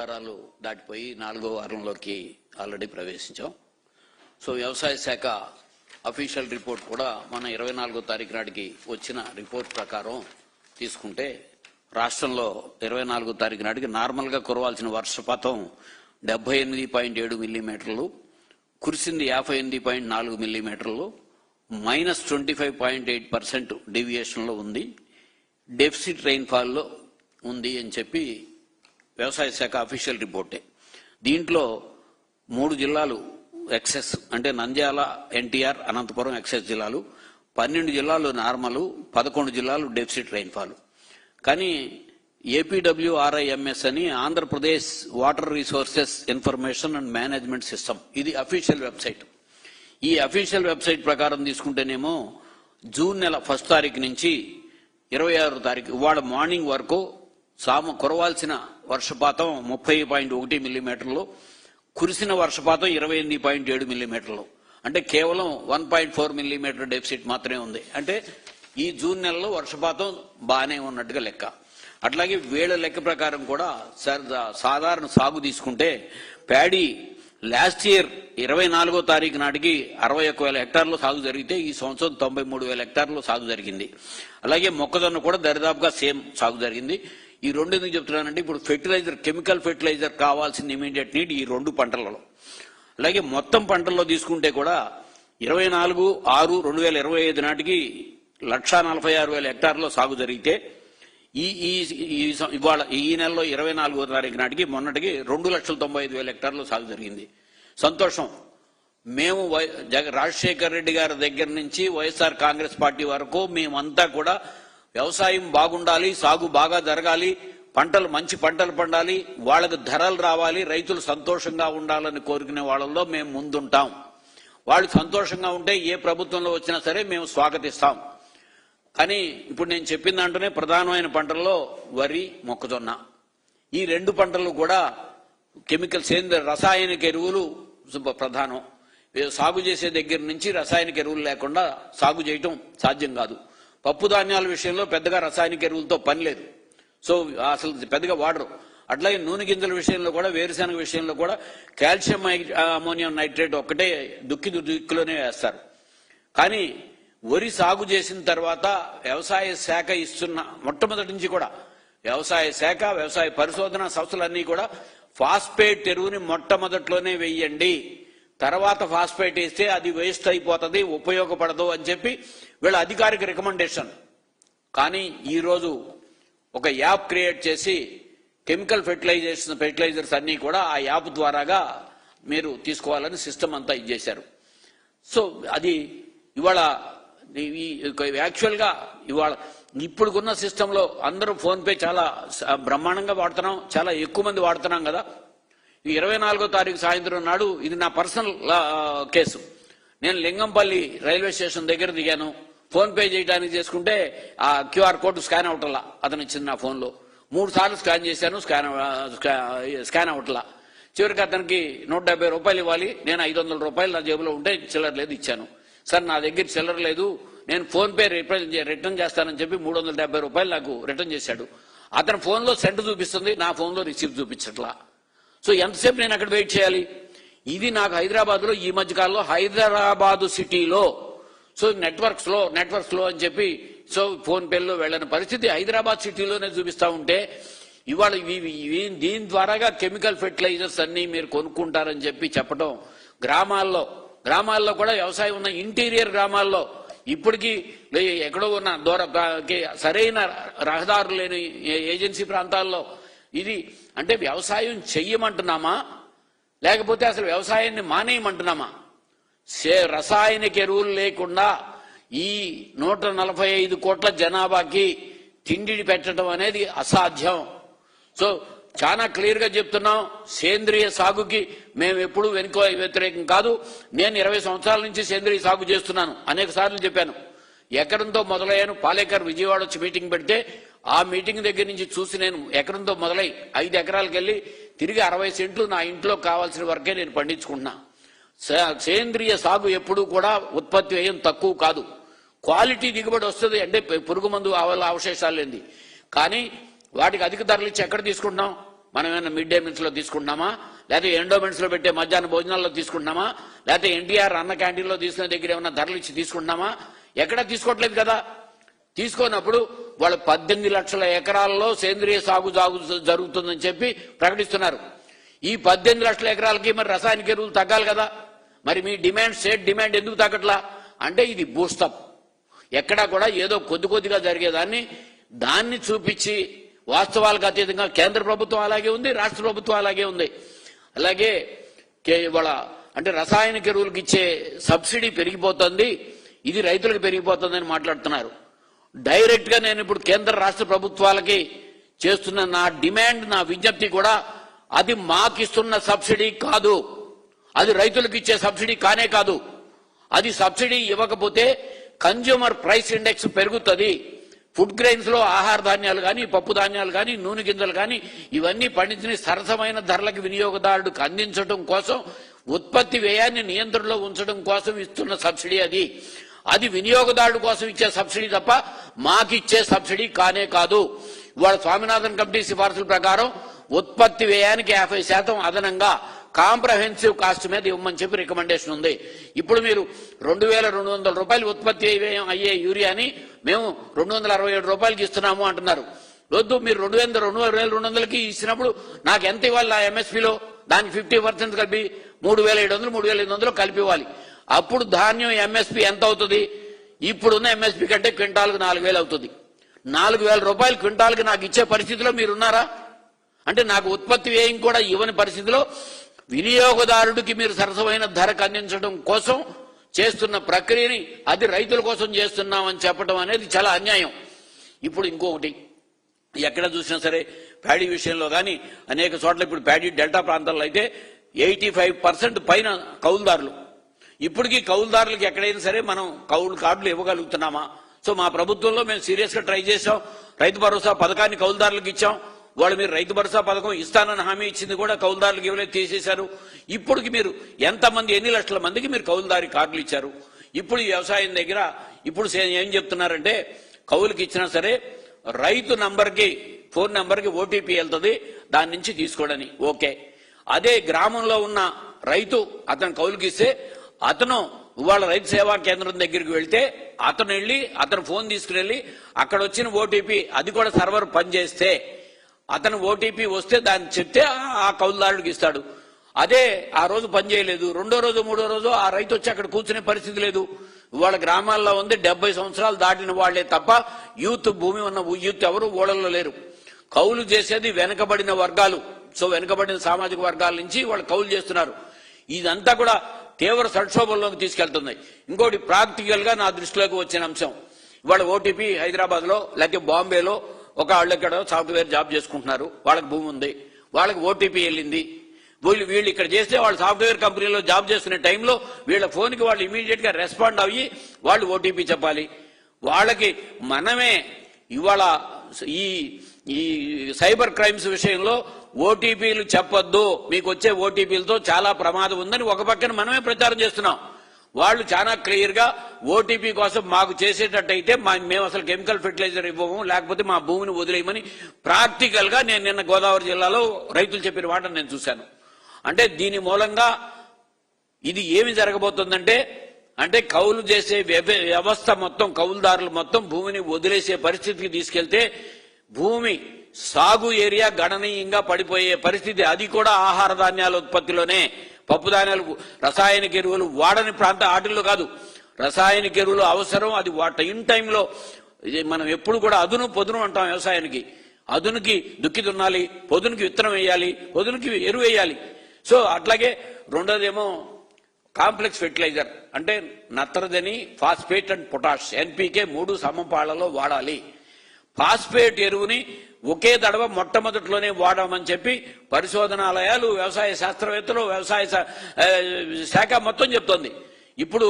వారాలు దాటిపోయి 4వ వారంలోకి ఆల్రెడీ ప్రవేశించాం. సో వ్యవసాయ శాఖ అఫీషియల్ రిపోర్ట్ కూడా మన 24వ తారీఖు నాటికి వచ్చిన రిపోర్ట్ ప్రకారం తీసుకుంటే రాష్ట్రంలో 24వ తారీఖు నాటికి నార్మల్గా కురవాల్సిన వర్షపాతం 78.7 మిల్లీమీటర్లు, కురిసింది 58.4 మిల్లీమీటర్లు, -25.8% డీవియేషన్లో ఉంది, డెఫిసిట్ రెయిన్ఫాల్లో ఉంది అని చెప్పి వ్యవసాయ శాఖ అఫీషియల్ రిపోర్టే. దీంట్లో 3 జిల్లాలు ఎక్సెస్, అంటే నంద్యాల, ఎన్టీఆర్, అనంతపురం ఎక్సెస్ జిల్లాలు, 12 జిల్లాలు నార్మల్, 11 జిల్లాలు డెఫిసిట్ రెయిన్ఫాల్. కానీ ఏపీడబ్ల్యూఆర్ఐఎంఎస్ అని Andhra Pradesh water resources information and management system, ఇది అఫీషియల్ వెబ్సైట్. ఈ అఫీషియల్ వెబ్సైట్ ప్రకారం తీసుకుంటేనేమో జూన్ నెల 1వ తారీఖు నుంచి 26వ తారీఖు ఇవాళ మార్నింగ్ వరకు కురవాల్సిన వర్షపాతం 30.1 మిల్లీమీటర్లు, కురిసిన వర్షపాతం 28.7 మిల్లీమీటర్లు, అంటే కేవలం 1.4 మిల్లీమీటర్ డెఫిసిట్ మాత్రమే ఉంది. అంటే ఈ జూన్ నెలలో వర్షపాతం బాగానే ఉన్నట్టుగా లెక్క. అట్లాగే వీళ్ళ లెక్క ప్రకారం కూడా సాధారణ సాగు తీసుకుంటే ప్యాడీ లాస్ట్ ఇయర్ 24వ తారీఖు నాటికి 61,000 హెక్టార్లు సాగు జరిగితే ఈ సంవత్సరం 93,000 హెక్టార్లు సాగు జరిగింది. అలాగే మొక్కజొన్న కూడా దరిదాపుగా సేమ్ సాగు జరిగింది. ఈ రెండు ఎందుకు చెప్తున్నానంటే ఇప్పుడు ఫెర్టిలైజర్, కెమికల్ ఫెర్టిలైజర్ కావాల్సిన ఇమీడియట్ నీడ్ ఈ 2 పంటలలో. అలాగే మొత్తం పంటల్లో తీసుకుంటే కూడా 24/6/2025 నాటికి 146,000 హెక్టార్లో సాగు జరిగితే ఇవాళ ఈ నెలలో 24వ తారీఖు నాటికి మొన్నటికి 2,95,000 హెక్టార్లు సాగు జరిగింది. సంతోషం. మేము రాజశేఖర్ రెడ్డి గారి దగ్గర నుంచి వైఎస్ఆర్ కాంగ్రెస్ పార్టీ వరకు మేమంతా కూడా వ్యవసాయం బాగుండాలి, సాగు బాగా జరగాలి, మంచి పంటలు పండాలి, వాళ్ళకు ధరలు రావాలి, రైతులు సంతోషంగా ఉండాలని కోరుకునే వాళ్ళలో మేము ముందుంటాం. వాళ్ళు సంతోషంగా ఉంటే ఏ ప్రభుత్వంలో వచ్చినా సరే మేము స్వాగతిస్తాం. కానీ ఇప్పుడు నేను చెప్పిన దాంట్లోనే ప్రధానమైన పంటల్లో వరి, మొక్కజొన్న, ఈ 2 పంటలు కూడా కెమికల్ రసాయనిక ఎరువులు ప్రధానం. సాగు చేసే దగ్గర నుంచి రసాయనిక ఎరువులు లేకుండా సాగు చేయటం సాధ్యం కాదు. పప్పు ధాన్యాల విషయంలో పెద్దగా రసాయనిక ఎరువులతో పని లేదు, సో అసలు పెద్దగా వాడరు. అట్లాగే నూనె గింజల విషయంలో కూడా, వేరుశెనగ విషయంలో కూడా కాల్షియం అమోనియం నైట్రేట్ ఒక్కటే దుక్కిలోనే వేస్తారు. కానీ వరి సాగు చేసిన తర్వాత వ్యవసాయ శాఖ ఇస్తున్న మొట్టమొదటి నుంచి కూడా వ్యవసాయ శాఖ, వ్యవసాయ పరిశోధన సంస్థలన్నీ కూడా ఫాస్ఫేట్ ఎరువుని మొట్టమొదట్లోనే వెయ్యండి, తర్వాత ఫాస్ఫేట్ వేస్తే అది వేస్ట్ అయిపోతుంది, ఉపయోగపడదు అని చెప్పి వీళ్ళ అధికారిక రికమెండేషన్. కానీ ఈరోజు ఒక యాప్ క్రియేట్ చేసి కెమికల్ ఫెర్టిలైజర్స్ అన్నీ కూడా ఆ యాప్ ద్వారాగా మీరు తీసుకోవాలని సిస్టమ్ అంతా ఇచ్చేశారు. సో అది ఇవాళ యాక్చువల్గా ఇవాళ ఇప్పుడున్న సిస్టంలో అందరూ ఫోన్పే చాలా బ్రహ్మాండంగా వాడుతున్నాం, చాలా ఎక్కువ మంది వాడుతున్నాం కదా. 24వ తారీఖు సాయంత్రం నాడు ఇది నా పర్సనల్ కేసు. నేను లింగంపల్లి రైల్వే స్టేషన్ దగ్గర దిగాను. ఫోన్పే చేయడానికి చేసుకుంటే ఆ QR కోడ్ స్కాన్ అవటలా, అతను ఇచ్చింది నా ఫోన్లో. 3 సార్లు స్కాన్ చేశాను, స్కాన్ అవటలా. చివరికి అతనికి 170 రూపాయలు ఇవ్వాలి. నేను 500 రూపాయలు నా జేబులో ఉంటే చిల్లర లేదు ఇచ్చాను. సార్ నా దగ్గర చిల్లర లేదు, నేను ఫోన్పే రిటర్న్ చేస్తానని చెప్పి 370 రూపాయలు నాకు రిటర్న్ చేశాడు. అతని ఫోన్లో సెంట్ చూపిస్తుంది, నా ఫోన్లో రిసీప్ట్ చూపించట్లా. సో ఎంతసేపు నేను అక్కడ వెయిట్ చేయాలి? ఇది నాకు హైదరాబాద్లో ఈ మధ్యకాలంలో హైదరాబాదు సిటీలో సో నెట్వర్క్స్ లో అని చెప్పి సో ఫోన్పేలో వెళ్ళని పరిస్థితి హైదరాబాద్ సిటీలోనే చూపిస్తా ఉంటే ఇవాళ దీని ద్వారాగా కెమికల్ ఫెర్టిలైజర్స్ అన్ని మీరు కొనుక్కుంటారని చెప్పి చెప్పడం, గ్రామాల్లో కూడా వ్యవసాయం ఉన్న ఇంటీరియర్ గ్రామాల్లో ఇప్పటికీ ఎక్కడో ఉన్న సరైన రహదారులు లేని ఏజెన్సీ ప్రాంతాల్లో ఇది అంటే వ్యవసాయం చెయ్యమంటున్నామా లేకపోతే అసలు వ్యవసాయాన్ని మానేయమంటున్నామా? రసాయనిక ఎరువులు లేకుండా ఈ 145 కోట్ల జనాభాకి తిండి పెట్టడం అనేది అసాధ్యం. సో చాలా క్లియర్ గా చెప్తున్నాం, సేంద్రియ సాగుకి మేము ఎప్పుడూ వ్యతిరేకం కాదు. నేను 20 సంవత్సరాల నుంచి సేంద్రియ సాగు చేస్తున్నాను, అనేక సార్లు చెప్పాను. ఎకరంతో మొదలయ్యాను. పాలేకర్ విజయవాడ వచ్చి మీటింగ్ పెడితే ఆ మీటింగ్ దగ్గర నుంచి చూసి నేను ఎకరంతో మొదలై 5 ఎకరాలకు వెళ్ళి తిరిగి 60 సెంట్లు నా ఇంట్లో కావాల్సిన వరకే నేను పండించుకుంటున్నా. సేంద్రియ సాగు ఎప్పుడూ కూడా ఉత్పత్తి వ్యయం తక్కువ కాదు, క్వాలిటీ దిగుబడి వస్తుంది. అంటే పురుగు మందు అవశేషాలు లేని, కానీ వాటికి అధిక ధరలు ఇచ్చి ఎక్కడ తీసుకుంటున్నాం? మనం ఏమైనా మిడ్ డే మీల్స్ లో తీసుకుంటున్నామా, లేకపోతే ఎండోమెంట్స్ లో పెట్టే మధ్యాహ్న భోజనాల్లో తీసుకుంటున్నామా, లేకపోతే ఎన్టీఆర్ అన్న క్యాంటీన్లో తీసుకునే దగ్గర ఏమైనా ధరలు ఇచ్చి తీసుకుంటున్నామా? ఎక్కడా తీసుకోవట్లేదు కదా. తీసుకున్నప్పుడు వాళ్ళు 18 లక్షల ఎకరాల్లో సేంద్రియ సాగు జరుగుతుందని చెప్పి ప్రకటిస్తున్నారు. ఈ 18 లక్షల ఎకరాలకి మరి రసాయనిక ఎరువులు తగ్గాలి కదా. మరి మీ డిమాండ్, స్టేట్ డిమాండ్ ఎందుకు తగ్గట్లా అంటే ఇది బూస్టప్. ఎక్కడా కూడా ఏదో కొద్దిగా జరిగేదాన్ని దాన్ని చూపించి వాస్తవాలకు అతీతంగా కేంద్ర ప్రభుత్వం అలాగే ఉంది, రాష్ట్ర ప్రభుత్వం అలాగే ఉంది. అలాగే ఇవాళ అంటే రసాయనిక ఎరువులకు ఇచ్చే సబ్సిడీ పెరిగిపోతుంది, ఇది రైతులకు పెరిగిపోతుందని మాట్లాడుతున్నారు. డైరెక్ట్ గా నేను ఇప్పుడు కేంద్ర రాష్ట్ర ప్రభుత్వాలకి చేస్తున్న నా డిమాండ్, నా విజ్ఞప్తి కూడా అది మాకిస్తున్న సబ్సిడీ కాదు, అది రైతులకు ఇచ్చే సబ్సిడీ కానే కాదు. అది సబ్సిడీ ఇవ్వకపోతే కన్జ్యూమర్ ప్రైస్ ఇండెక్స్ పెరుగుతుంది. ఫుడ్ గ్రెయిన్స్ లో ఆహార ధాన్యాలు కానీ, పప్పు ధాన్యాలు కానీ, నూనె గింజలు కానీ ఇవన్నీ పండించిన సరసమైన ధరలకు వినియోగదారుడికి అందించడం కోసం, ఉత్పత్తి వ్యయాన్ని నియంత్రణలో ఉంచడం కోసం ఇస్తున్న సబ్సిడీ అది. అది వినియోగదారుడు కోసం ఇచ్చే సబ్సిడీ తప్ప మాకిచ్చే సబ్సిడీ కానే కాదు. ఇవాళ స్వామినాథన్ కమిటీ సిఫార్సుల ప్రకారం ఉత్పత్తి వ్యయానికి 50% అదనంగా కాంప్రహెన్సివ్ కాస్ట్ మీద ఇవ్వమని చెప్పి రికమెండేషన్ ఉంది. ఇప్పుడు మీరు 2200 రూపాయలు ఉత్పత్తి అయ్యే యూరియాని మేము 267 రూపాయలకి ఇస్తున్నాము అంటున్నారు. వద్దు, మీరు 2200కి ఇచ్చినప్పుడు నాకు ఎంత ఇవ్వాలి నా ఎంఎస్పీలో? దానికి 50% కలిపి 3700, 3800 కలిపి ఇవ్వాలి. అప్పుడు ధాన్యం ఎంఎస్పీ ఎంత అవుతుంది? ఇప్పుడున్న ఎంఎస్పీ కంటే క్వింటాల్కు 4000 అవుతుంది. 4000 రూపాయలు క్వింటాల్కి నాకు ఇచ్చే పరిస్థితిలో మీరున్నారా? అంటే నాకు ఉత్పత్తి వ్యయం కూడా ఇవ్వని పరిస్థితిలో వినియోగదారుడికి మీరు సరసమైన ధరకు అందించడం కోసం చేస్తున్న ప్రక్రియని అది రైతుల కోసం చేస్తున్నామని చెప్పడం అనేది చాలా అన్యాయం. ఇప్పుడు ఇంకొకటి, ఎక్కడ చూసినా సరే ప్యాడీ విషయంలో కానీ అనేక చోట్ల ఇప్పుడు ప్యాడీ డెల్టా ప్రాంతాల్లో అయితే 85% పైన కౌలుదారులు. ఇప్పటికీ కౌలుదారులకు ఎక్కడైనా సరే మనం కౌలు కార్డులు ఇవ్వగలుగుతున్నామా? సో మా ప్రభుత్వంలో మేము సీరియస్ గా ట్రై చేశాం. రైతు భరోసా పథకాన్ని కౌలుదారులకు ఇచ్చాం. వాళ్ళు మీరు రైతు భరోసా పథకం ఇస్తానని హామీ ఇచ్చింది కూడా కౌలుదారులకు ఇవ్వలేదు, తీసేశారు. ఇప్పటికి మీరు ఎంతమంది, ఎన్ని లక్షల మందికి మీరు కౌలుదారి కార్డులు ఇచ్చారు? ఇప్పుడు ఈ వ్యవసాయం దగ్గర ఇప్పుడు ఏం చెప్తున్నారంటే కౌలుకి ఇచ్చినా సరే రైతు నంబర్కి, ఫోన్ నంబర్కి ఓటీపీ వెళ్తుంది, దాని నుంచి తీసుకోవడని. ఓకే, అదే గ్రామంలో ఉన్న రైతు అతను కౌలుకి ఇస్తే అతను ఇవాళ రైతు సేవా కేంద్రం దగ్గరికి వెళ్తే అతను వెళ్ళి అతను ఫోన్ తీసుకుని అక్కడ వచ్చిన ఓటీపీ, అది కూడా సర్వర్ పనిచేస్తే అతను ఓటీపీ వస్తే దాన్ని చెప్తే ఆ కౌలుదారుడికి ఇస్తాడు. అదే ఆ రోజు పనిచేయలేదు, రెండో రోజు మూడో రోజు ఆ రైతు వచ్చి అక్కడ కూర్చునే పరిస్థితి లేదు. ఇవాళ గ్రామాల్లో ఉంది 70 సంవత్సరాలు దాటిన వాళ్లే తప్ప యూత్, భూమి ఉన్న యూత్ ఎవరు ఊళ్ళల్లో లేరు. కౌలు చేసేది వెనుకబడిన వర్గాలు. సో వెనుకబడిన సామాజిక వర్గాల నుంచి వాళ్ళు కౌలు చేస్తున్నారు. ఇదంతా కూడా తీవ్ర సంక్షోభంలోకి తీసుకెళ్తుంది. ఇంకోటి ప్రాక్టికల్ గా నా దృష్టిలోకి వచ్చిన అంశం, ఇవాళ ఓటీపీ హైదరాబాద్ లో లేకపోతే బాంబేలో ఒక వాళ్ళు ఇక్కడ సాఫ్ట్వేర్ జాబ్ చేసుకుంటున్నారు, వాళ్ళకి భూమి ఉంది, వాళ్ళకి ఓటీపీ వెళ్ళింది. వీళ్ళు ఇక్కడ చేస్తే వాళ్ళు సాఫ్ట్వేర్ కంపెనీలో జాబ్ చేస్తున్న టైంలో వీళ్ళ ఫోన్కి వాళ్ళు ఇమీడియట్ గా రెస్పాండ్ అయ్యి వాళ్ళు ఓటీపీ చెప్పాలి. వాళ్ళకి మనమే ఇవాళ ఈ సైబర్ క్రైమ్స్ విషయంలో ఓటీపీలు చెప్పొద్దు, మీకు వచ్చే ఓటీపీలతో చాలా ప్రమాదం ఉందని ఒక పక్కన మనమే ప్రచారం చేస్తున్నాం. వాళ్ళు చాలా క్లియర్ గా ఓటీపీ కోసం మాకు చేసేటట్టయితే మేము అసలు కెమికల్ ఫెర్టిలైజర్ ఇవ్వము, లేకపోతే మా భూమిని వదిలేయమని ప్రాక్టికల్ గా నేను నిన్న గోదావరి జిల్లాలో రైతులు చెప్పిన మాట నేను చూశాను. అంటే దీని మూలంగా ఇది ఏమి జరగబోతుందంటే కౌలు చేసే వ్యవస్థ మొత్తం, కౌలుదారులు మొత్తం భూమిని వదిలేసే పరిస్థితికి తీసుకెళ్తే భూమి సాగు ఏరియా గణనీయంగా పడిపోయే పరిస్థితి. అది కూడా ఆహార ధాన్యాల ఉత్పత్తిలోనే. పప్పు ధాన్యాలు రసాయనిక ఎరువులు వాడని ప్రాంత ఆటల్లో కాదు, రసాయనిక ఎరువులు అవసరం. అది ఇన్ టైంలో మనం ఎప్పుడు కూడా అదును పొదును అంటాం వ్యవసాయానికి. అదునుకి దుక్కి దున్నాలి, పొదునుకి విత్తనం వేయాలి, పొదునుకి ఎరువు వేయాలి. సో అట్లాగే రెండోదేమో కాంప్లెక్స్ ఫెర్టిలైజర్, అంటే నత్రజని, ఫాస్ఫేట్ అండ్ పొటాష్, ఎన్పీకే 3 సమపాళ్లలో వాడాలి. ఫాస్ఫేట్ ఎరువుని ఒకే తడవ మొట్టమొదటిలోనే వాడమని చెప్పి పరిశోధనాలయాలు, వ్యవసాయ శాస్త్రవేత్తలు, వ్యవసాయ శాఖ మొత్తం చెప్తోంది. ఇప్పుడు